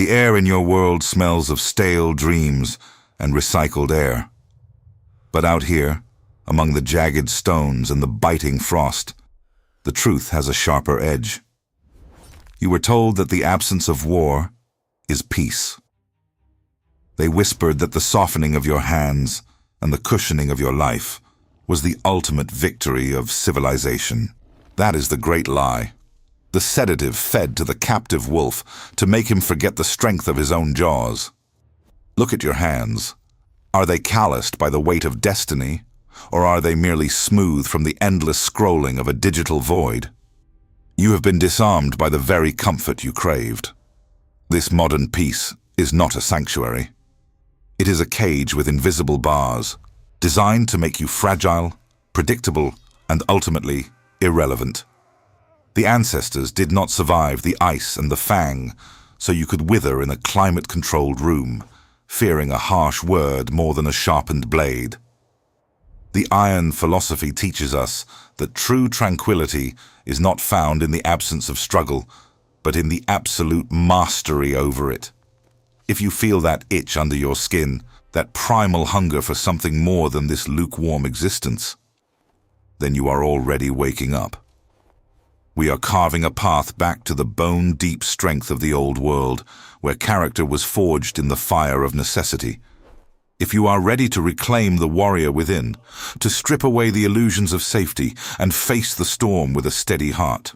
The air in your world smells of stale dreams and recycled air. But out here, among the jagged stones and the biting frost, the truth has a sharper edge. You were told that the absence of war is peace. They whispered that the softening of your hands and the cushioning of your life was the ultimate victory of civilization. That is the great lie. The sedative fed to the captive wolf to make him forget the strength of his own jaws. Look at your hands. Are they calloused by the weight of destiny, or are they merely smooth from the endless scrolling of a digital void? You have been disarmed by the very comfort you craved. This modern peace is not a sanctuary. It is a cage with invisible bars, designed to make you fragile, predictable, and ultimately irrelevant. The ancestors did not survive the ice and the fang, so you could wither in a climate-controlled room, fearing a harsh word more than a sharpened blade. The iron philosophy teaches us that true tranquility is not found in the absence of struggle, but in the absolute mastery over it. If you feel that itch under your skin, that primal hunger for something more than this lukewarm existence, then you are already waking up. We are carving a path back to the bone-deep strength of the old world, where character was forged in the fire of necessity. If you are ready to reclaim the warrior within, to strip away the illusions of safety and face the storm with a steady heart,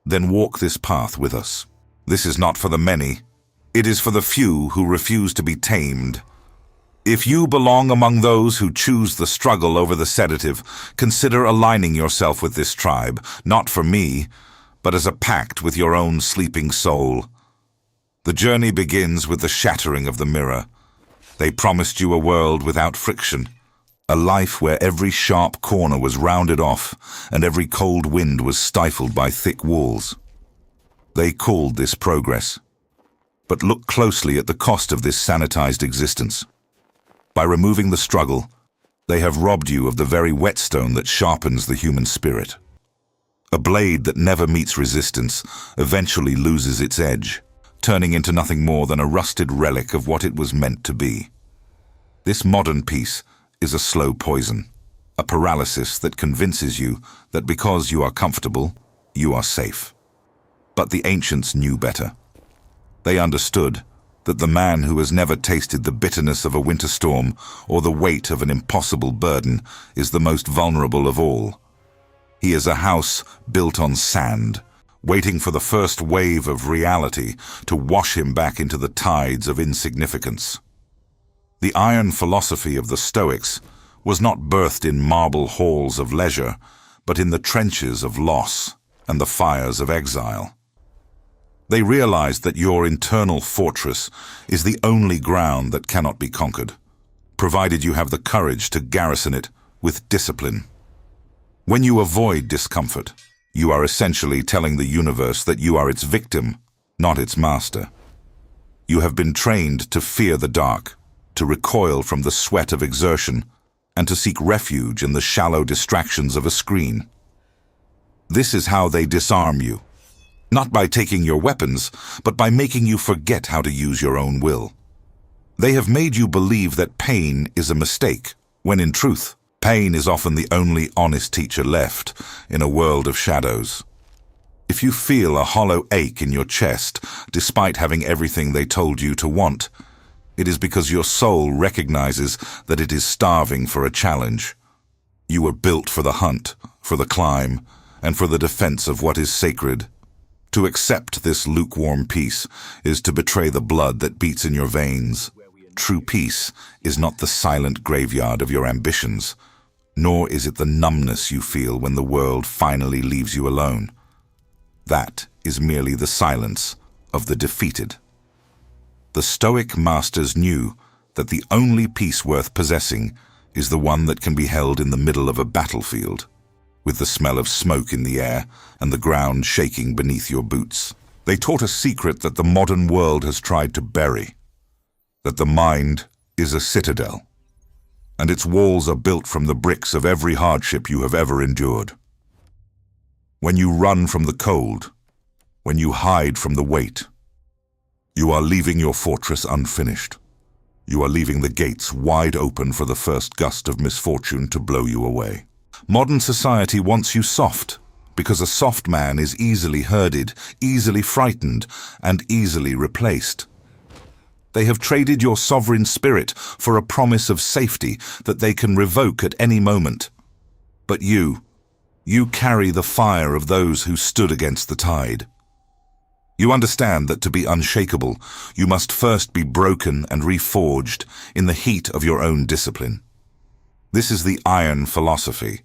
then walk this path with us. This is not for the many. It is for the few who refuse to be tamed. If you belong among those who choose the struggle over the sedative, consider aligning yourself with this tribe, not for me, but as a pact with your own sleeping soul. The journey begins with the shattering of the mirror. They promised you a world without friction, a life where every sharp corner was rounded off and every cold wind was stifled by thick walls. They called this progress. But look closely at the cost of this sanitized existence. By removing the struggle, they have robbed you of the very whetstone that sharpens the human spirit. A blade that never meets resistance eventually loses its edge, turning into nothing more than a rusted relic of what it was meant to be. This modern peace is a slow poison, a paralysis that convinces you that because you are comfortable, you are safe. But the ancients knew better. They understood that the man who has never tasted the bitterness of a winter storm or the weight of an impossible burden is the most vulnerable of all. He is a house built on sand, waiting for the first wave of reality to wash him back into the tides of insignificance. The iron philosophy of the Stoics was not birthed in marble halls of leisure, but in the trenches of loss and the fires of exile. They realized that your internal fortress is the only ground that cannot be conquered, provided you have the courage to garrison it with discipline. When you avoid discomfort, you are essentially telling the universe that you are its victim, not its master. You have been trained to fear the dark, to recoil from the sweat of exertion, and to seek refuge in the shallow distractions of a screen. This is how they disarm you. Not by taking your weapons, but by making you forget how to use your own will. They have made you believe that pain is a mistake, when in truth, pain is often the only honest teacher left in a world of shadows. If you feel a hollow ache in your chest, despite having everything they told you to want, it is because your soul recognizes that it is starving for a challenge. You were built for the hunt, for the climb, and for the defense of what is sacred. To accept this lukewarm peace is to betray the blood that beats in your veins. True peace is not the silent graveyard of your ambitions, nor is it the numbness you feel when the world finally leaves you alone. That is merely the silence of the defeated. The Stoic masters knew that the only peace worth possessing is the one that can be held in the middle of a battlefield, with the smell of smoke in the air and the ground shaking beneath your boots. They taught a secret that the modern world has tried to bury, that the mind is a citadel, and its walls are built from the bricks of every hardship you have ever endured. When you run from the cold, when you hide from the weight, You are leaving your fortress unfinished. You are leaving the gates wide open for the first gust of misfortune to blow you away. Modern society wants you soft, because a soft man is easily herded, easily frightened, and easily replaced. They have traded your sovereign spirit for a promise of safety that they can revoke at any moment. But you carry the fire of those who stood against the tide. You understand that to be unshakable, you must first be broken and reforged in the heat of your own discipline. This is the iron philosophy,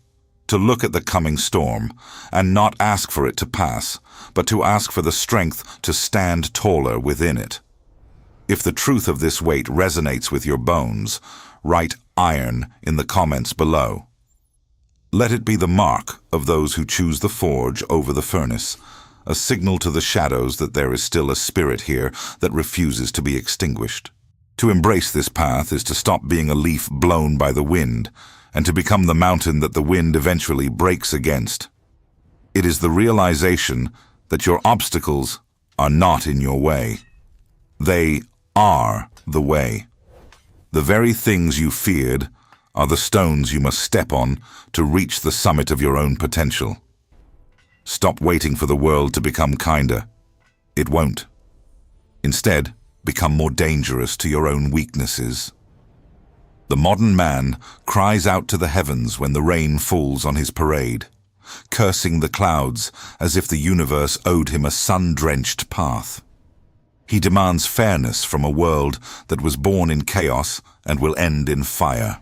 to look at the coming storm and not ask for it to pass, but to ask for the strength to stand taller within it. If the truth of this weight resonates with your bones, write iron in the comments below. Let it be the mark of those who choose the forge over the furnace, a signal to the shadows that there is still a spirit here that refuses to be extinguished. To embrace this path is to stop being a leaf blown by the wind, and to become the mountain that the wind eventually breaks against. It is the realization that your obstacles are not in your way. They are the way. The very things you feared are the stones you must step on to reach the summit of your own potential. Stop waiting for the world to become kinder. It won't. Instead, become more dangerous to your own weaknesses. The modern man cries out to the heavens when the rain falls on his parade, cursing the clouds as if the universe owed him a sun-drenched path. He demands fairness from a world that was born in chaos and will end in fire.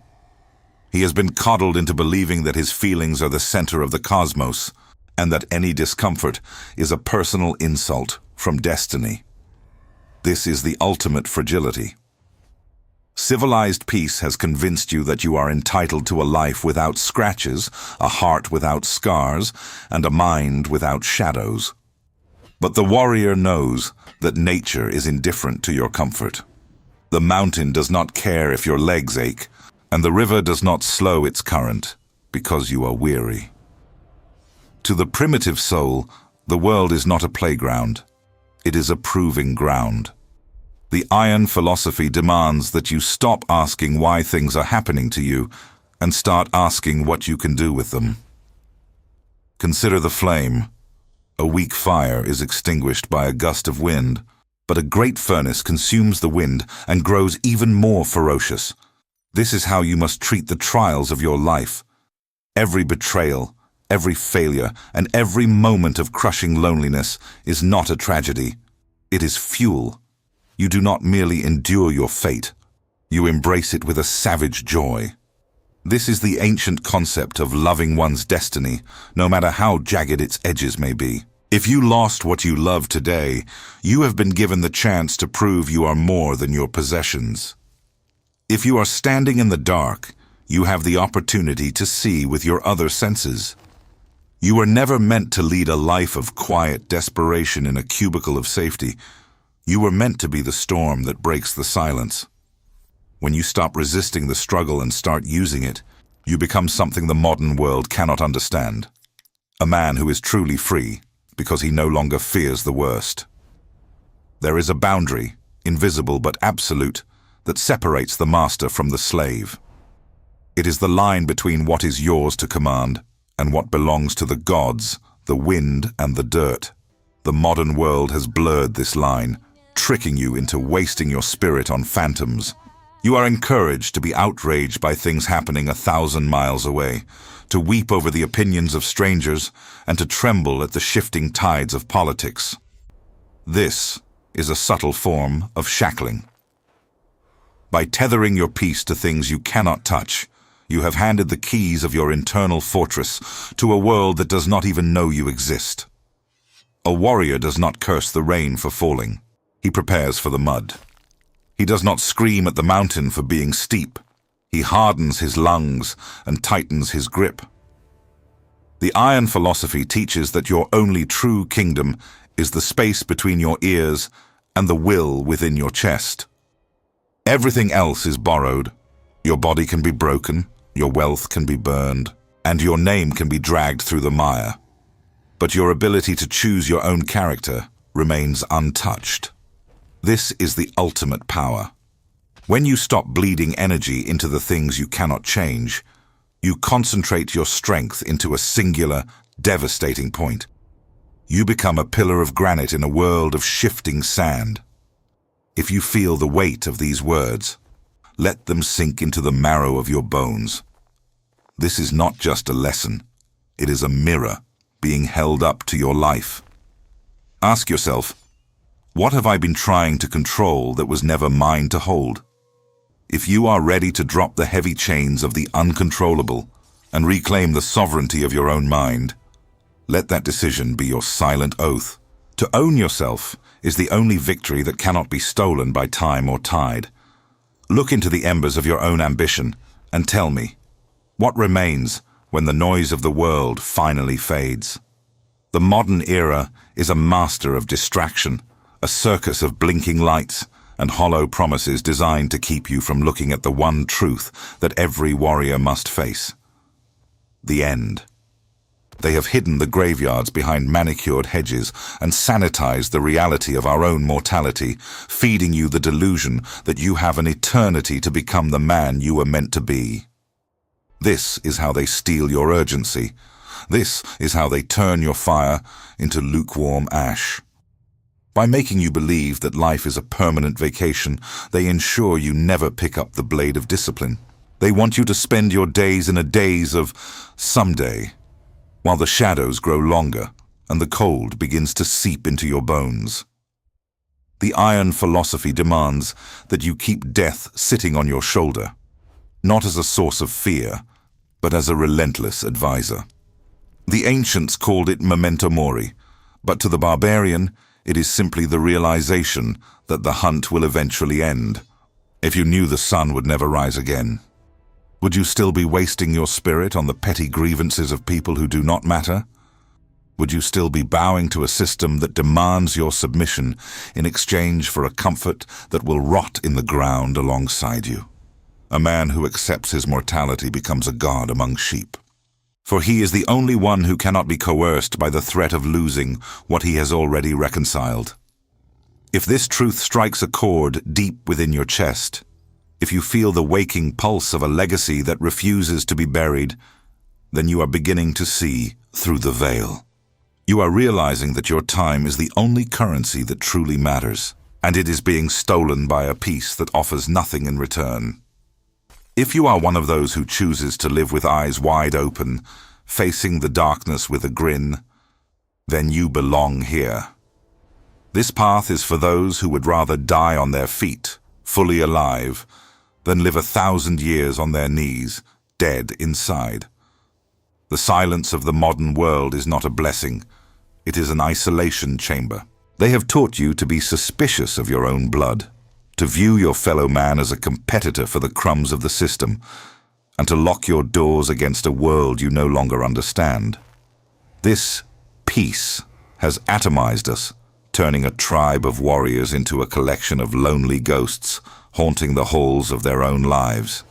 He has been coddled into believing that his feelings are the center of the cosmos, and that any discomfort is a personal insult from destiny. This is the ultimate fragility. Civilized peace has convinced you that you are entitled to a life without scratches, a heart without scars, and a mind without shadows. But the warrior knows that nature is indifferent to your comfort. The mountain does not care if your legs ache, and the river does not slow its current because you are weary. To the primitive soul, the world is not a playground. It is a proving ground. The iron philosophy demands that you stop asking why things are happening to you and start asking what you can do with them. Consider the flame. A weak fire is extinguished by a gust of wind, but a great furnace consumes the wind and grows even more ferocious. This is how you must treat the trials of your life. Every betrayal, every failure, and every moment of crushing loneliness is not a tragedy. It is fuel. You do not merely endure your fate. You embrace it with a savage joy. This is the ancient concept of loving one's destiny, no matter how jagged its edges may be. If you lost what you love today, you have been given the chance to prove you are more than your possessions. If you are standing in the dark, you have the opportunity to see with your other senses. You were never meant to lead a life of quiet desperation in a cubicle of safety. You were meant to be the storm that breaks the silence. When you stop resisting the struggle and start using it, you become something the modern world cannot understand. A man who is truly free because he no longer fears the worst. There is a boundary, invisible but absolute, that separates the master from the slave. It is the line between what is yours to command and what belongs to the gods, the wind and the dirt. The modern world has blurred this line, tricking you into wasting your spirit on phantoms. You are encouraged to be outraged by things happening 1,000 miles away, to weep over the opinions of strangers, and to tremble at the shifting tides of politics. This is a subtle form of shackling. By tethering your peace to things you cannot touch, you have handed the keys of your internal fortress to a world that does not even know you exist. A warrior does not curse the rain for falling. He prepares for the mud. He does not scream at the mountain for being steep. He hardens his lungs and tightens his grip. The iron philosophy teaches that your only true kingdom is the space between your ears and the will within your chest. Everything else is borrowed. Your body can be broken, your wealth can be burned, and your name can be dragged through the mire. But your ability to choose your own character remains untouched. This is the ultimate power. When you stop bleeding energy into the things you cannot change, you concentrate your strength into a singular, devastating point. You become a pillar of granite in a world of shifting sand. If you feel the weight of these words, let them sink into the marrow of your bones. This is not just a lesson. It is a mirror being held up to your life. Ask yourself, what have I been trying to control that was never mine to hold? If you are ready to drop the heavy chains of the uncontrollable and reclaim the sovereignty of your own mind, let that decision be your silent oath. To own yourself is the only victory that cannot be stolen by time or tide. Look into the embers of your own ambition and tell me, what remains when the noise of the world finally fades? The modern era is a master of distraction, a circus of blinking lights and hollow promises designed to keep you from looking at the one truth that every warrior must face: the end. They have hidden the graveyards behind manicured hedges and sanitized the reality of our own mortality, feeding you the delusion that you have an eternity to become the man you were meant to be. This is how they steal your urgency. This is how they turn your fire into lukewarm ash. By making you believe that life is a permanent vacation, they ensure you never pick up the blade of discipline. They want you to spend your days in a daze of someday, while the shadows grow longer and the cold begins to seep into your bones. The iron philosophy demands that you keep death sitting on your shoulder, not as a source of fear, but as a relentless advisor. The ancients called it memento mori, but to the barbarian, it is simply the realization that the hunt will eventually end. If you knew the sun would never rise again, would you still be wasting your spirit on the petty grievances of people who do not matter? Would you still be bowing to a system that demands your submission in exchange for a comfort that will rot in the ground alongside you? A man who accepts his mortality becomes a god among sheep. For he is the only one who cannot be coerced by the threat of losing what he has already reconciled. If this truth strikes a chord deep within your chest, if you feel the waking pulse of a legacy that refuses to be buried, then you are beginning to see through the veil. You are realizing that your time is the only currency that truly matters, and it is being stolen by a peace that offers nothing in return. If you are one of those who chooses to live with eyes wide open, facing the darkness with a grin, then you belong here. This path is for those who would rather die on their feet, fully alive, than live 1,000 years on their knees, dead inside. The silence of the modern world is not a blessing. It is an isolation chamber. They have taught you to be suspicious of your own blood, to view your fellow man as a competitor for the crumbs of the system, and to lock your doors against a world you no longer understand. This peace has atomized us, turning a tribe of warriors into a collection of lonely ghosts haunting the halls of their own lives.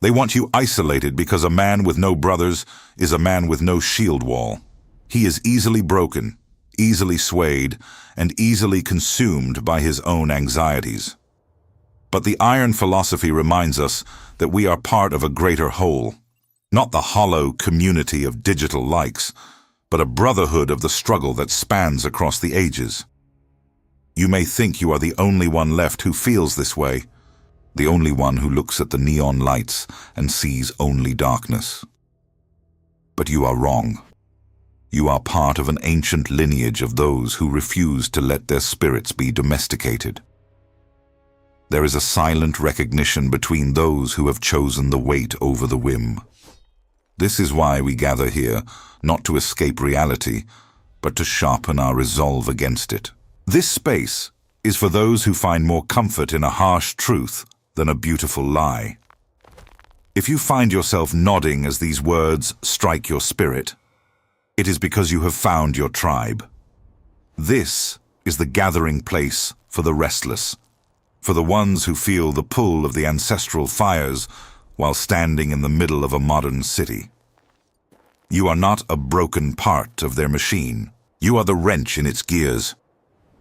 They want you isolated because a man with no brothers is a man with no shield wall. He is easily broken, easily swayed, and easily consumed by his own anxieties. But the iron philosophy reminds us that we are part of a greater whole, not the hollow community of digital likes, but a brotherhood of the struggle that spans across the ages. You may think you are the only one left who feels this way, the only one who looks at the neon lights and sees only darkness. But you are wrong. You are part of an ancient lineage of those who refuse to let their spirits be domesticated. There is a silent recognition between those who have chosen the weight over the whim. This is why we gather here, not to escape reality, but to sharpen our resolve against it. This space is for those who find more comfort in a harsh truth than a beautiful lie. If you find yourself nodding as these words strike your spirit, it is because you have found your tribe. This is the gathering place for the restless, for the ones who feel the pull of the ancestral fires while standing in the middle of a modern city. You are not a broken part of their machine. You are the wrench in its gears.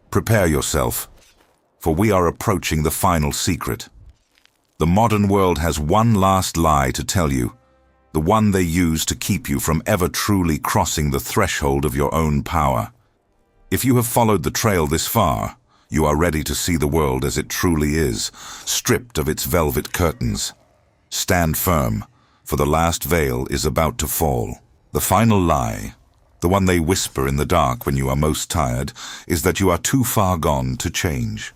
Prepare yourself, for we are approaching the final secret. The modern world has one last lie to tell you, the one they use to keep you from ever truly crossing the threshold of your own power. If you have followed the trail this far, you are ready to see the world as it truly is, stripped of its velvet curtains. Stand firm, for the last veil is about to fall. The final lie, the one they whisper in the dark when you are most tired, is that you are too far gone to change.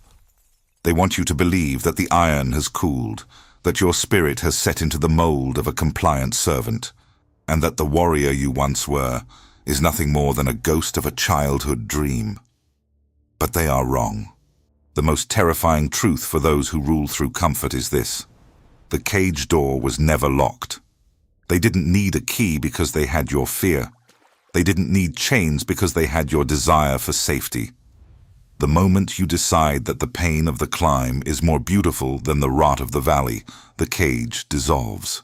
They want you to believe that the iron has cooled, that your spirit has set into the mold of a compliant servant, and that the warrior you once were is nothing more than a ghost of a childhood dream. But they are wrong. The most terrifying truth for those who rule through comfort is this: the cage door was never locked. They didn't need a key because they had your fear. They didn't need chains because they had your desire for safety. The moment you decide that the pain of the climb is more beautiful than the rot of the valley, the cage dissolves.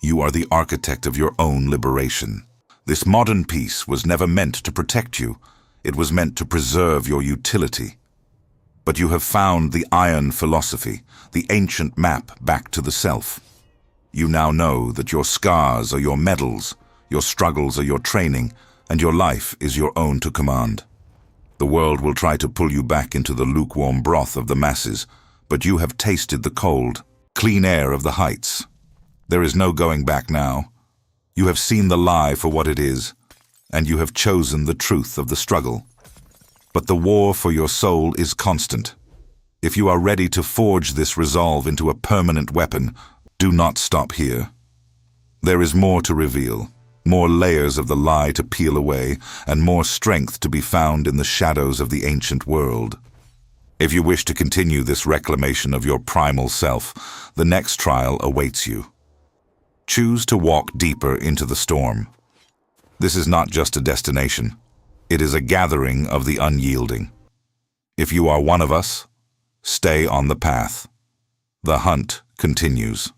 You are the architect of your own liberation. This modern peace was never meant to protect you. It was meant to preserve your utility. But you have found the iron philosophy, the ancient map back to the self. You now know that your scars are your medals, your struggles are your training, and your life is your own to command. The world will try to pull you back into the lukewarm broth of the masses, but you have tasted the cold, clean air of the heights. There is no going back now. You have seen the lie for what it is, and you have chosen the truth of the struggle. But the war for your soul is constant. If you are ready to forge this resolve into a permanent weapon, do not stop here. There is more to reveal. More layers of the lie to peel away, and more strength to be found in the shadows of the ancient world. If you wish to continue this reclamation of your primal self, the next trial awaits you. Choose to walk deeper into the storm. This is not just a destination. It is a gathering of the unyielding. If you are one of us, stay on the path. The hunt continues.